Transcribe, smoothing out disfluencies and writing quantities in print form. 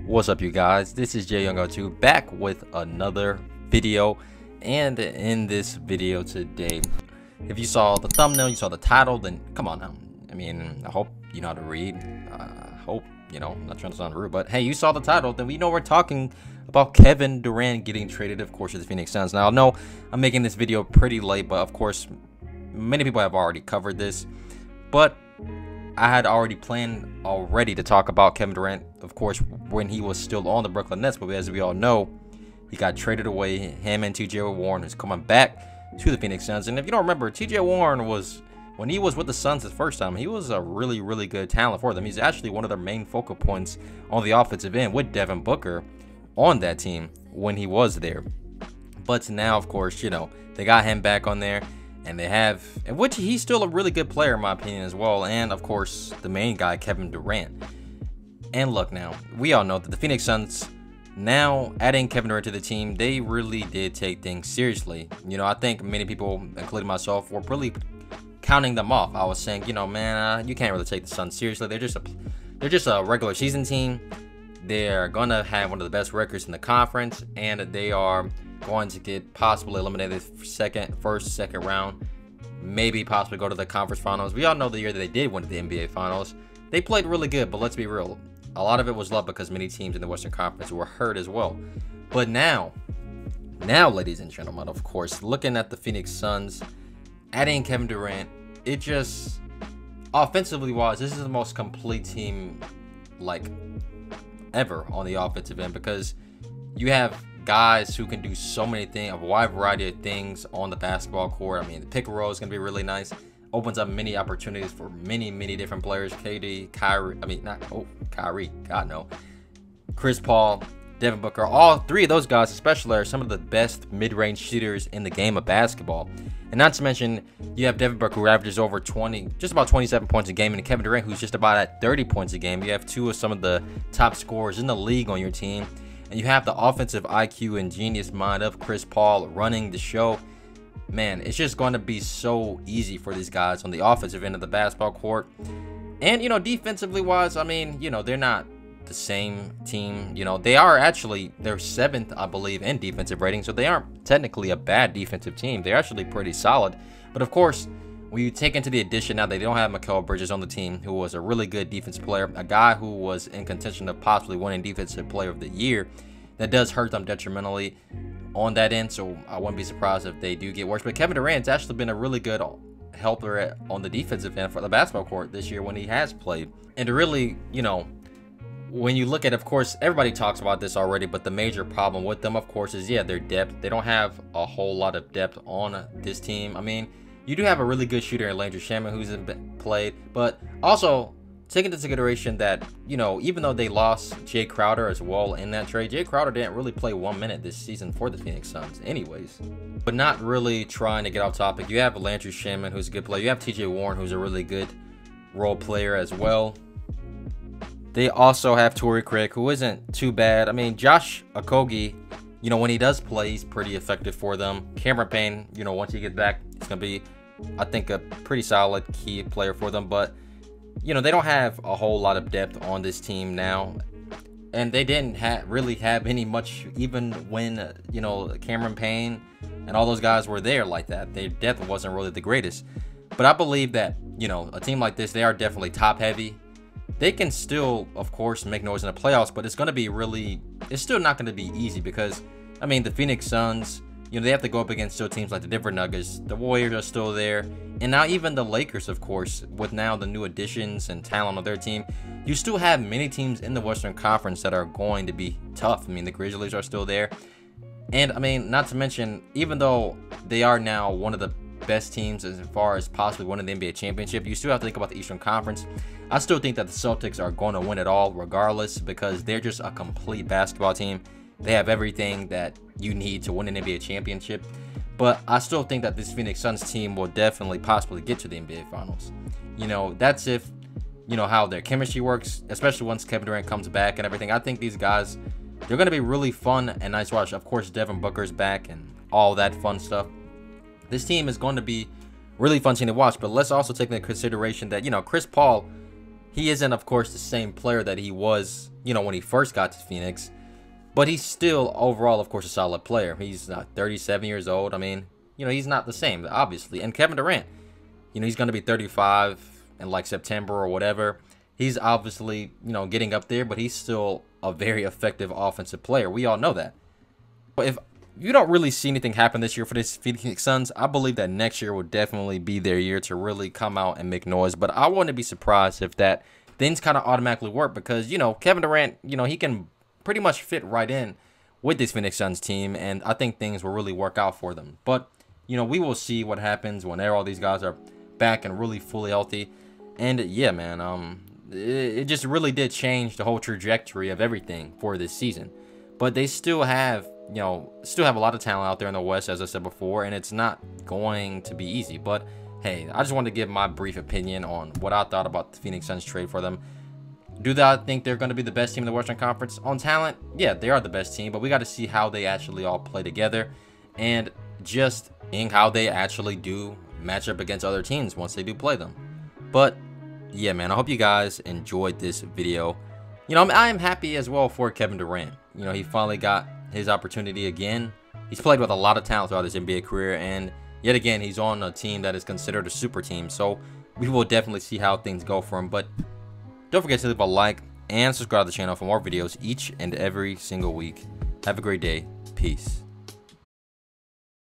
What's up, you guys? This is JYoungO2 back with another video. And in this video today, if you saw the thumbnail, you saw the title, then come on now. I mean, I hope you know how to read. I hope, I'm not trying to sound rude, but hey, you saw the title, then we know we're talking about Kevin Durant getting traded, of course, to the Phoenix Suns. Now, I know I'm making this video pretty late, but of course, many people have already covered this. But I had already planned to talk about Kevin Durant, of course, when he was still on the Brooklyn Nets. But as we all know, he got traded away. Him and T.J. Warren is coming back to the Phoenix Suns. And if you don't remember, T.J. Warren was, when he was with the Suns the first time, he was a really, really good talent for them. He's actually one of their main focal points on the offensive end with Devin Booker on that team when he was there. But now, of course, they got him back on there. And they have, which he's still a really good player in my opinion as well. And of course, the main guy, Kevin Durant. And look, now, we all know that the Phoenix Suns, now adding Kevin Durant to the team, they really did take things seriously. I think many people, including myself, were really counting them off. I was saying, man, you can't really take the Suns seriously. They're just a regular season team. They're gonna have one of the best records in the conference, and they are going to get possibly eliminated first, second round, maybe possibly go to the conference finals. We all know the year that they did win the NBA finals, they played really good, but let's be real, a lot of it was luck because many teams in the Western Conference were hurt as well. But now, ladies and gentlemen, of course, looking at the Phoenix Suns, adding Kevin Durant, it just, offensively wise, this is the most complete team like ever on the offensive end, because you have guys who can do so many things, a wide variety of things on the basketball court. I mean, the pick and roll is going to be really nice. Opens up many opportunities for many different players. KD, Kyrie, God no. Chris Paul, Devin Booker, all three of those guys especially are some of the best mid-range shooters in the game of basketball. And not to mention, you have Devin Booker, who averages over just about 27 points a game, and Kevin Durant, who's just about at 30 points a game. You have two of some of the top scorers in the league on your team. And you have the offensive IQ and genius mind of Chris Paul running the show. Man, it's just going to be so easy for these guys on the offensive end of the basketball court. And, defensively wise, I mean, they're not the same team. They're seventh, I believe, in defensive rating. So they aren't technically a bad defensive team. They're actually pretty solid. But of course, when you take into the addition now, they don't have Mikal Bridges on the team, who was a really good defensive player, a guy who was in contention of possibly winning Defensive Player of the Year. That does hurt them detrimentally on that end, so I wouldn't be surprised if they do get worse. But Kevin Durant's actually been a really good helper on the defensive end for the basketball court this year when he has played. And to really, when you look at, of course, everybody talks about this already, but the major problem with them, of course, is, their depth. They don't have a whole lot of depth on this team. I mean, you do have a really good shooter in Landry Shamet who's played, but also take into consideration that, even though they lost Jay Crowder as well in that trade, Jay Crowder didn't really play 1 minute this season for the Phoenix Suns anyways. But not really trying to get off topic, you have Landry Shamet, who's a good player. You have T.J. Warren, who's a really good role player as well. They also have Torrey Craig, who isn't too bad. I mean, Josh Okogie, when he does play, he's pretty effective for them. Cameron Payne, once he gets back, he's going to be, I think, a pretty solid key player for them. But, they don't have a whole lot of depth on this team now. And they didn't really have any much, even when, Cameron Payne and all those guys were there like that. Their depth wasn't really the greatest. But I believe that, a team like this, they are definitely top heavy. They can still, of course, make noise in the playoffs, but it's going to be it's still not going to be easy because, I mean, the Phoenix Suns, they have to go up against still teams like the Denver Nuggets. The Warriors are still there. And now even the Lakers, of course, with now the new additions and talent on their team, you still have many teams in the Western Conference that are going to be tough. I mean, the Grizzlies are still there. And, I mean, not to mention, even though they are now one of the best teams as far as possibly winning the NBA championship, you still have to think about the Eastern Conference. I still think that the Celtics are going to win it all regardless because they're just a complete basketball team. They have everything that you need to win an NBA championship. But I still think that this Phoenix Suns team will definitely possibly get to the NBA Finals. That's if, how their chemistry works, especially once Kevin Durant comes back and everything. I think these guys, they're going to be really fun and nice to watch. Of course, Devin Booker's back and all that fun stuff. This team is going to be really fun team to watch, but let's also take into consideration that, Chris Paul, he isn't, of course, the same player that he was, you know, when he first got to Phoenix. But he's still overall, of course, a solid player. He's 37 years old. I mean, you know, he's not the same, obviously. And Kevin Durant, you know, he's going to be 35 in like September or whatever. He's obviously, you know, getting up there, but he's still a very effective offensive player. We all know that. But if you don't really see anything happen this year for this Phoenix Suns, I believe that next year will definitely be their year to really come out and make noise. But I wouldn't be surprised if that things kind of automatically work because, you know, Kevin Durant, you know, he can pretty much fit right in with this Phoenix Suns team, and I think things will really work out for them. But, you know, we will see what happens when all these guys are back and really fully healthy. And yeah, man, it just really did change the whole trajectory of everything for this season. But they still have, you know, a lot of talent out there in the West, as I said before, and it's not going to be easy. But hey, I just wanted to give my brief opinion on what I thought about the Phoenix Suns trade for them. Do I think they're going to be the best team in the Western Conference? On talent, yeah, they are the best team, but we got to see how they actually all play together and just in how they actually do match up against other teams once they do play them. But yeah, man, I hope you guys enjoyed this video. You know, I am happy as well for Kevin Durant. You know, he finally got his opportunity again. He's played with a lot of talent throughout his NBA career, and yet again, he's on a team that is considered a super team. So we will definitely see how things go for him. But don't forget to leave a like and subscribe to the channel for more videos each and every single week. Have a great day. Peace.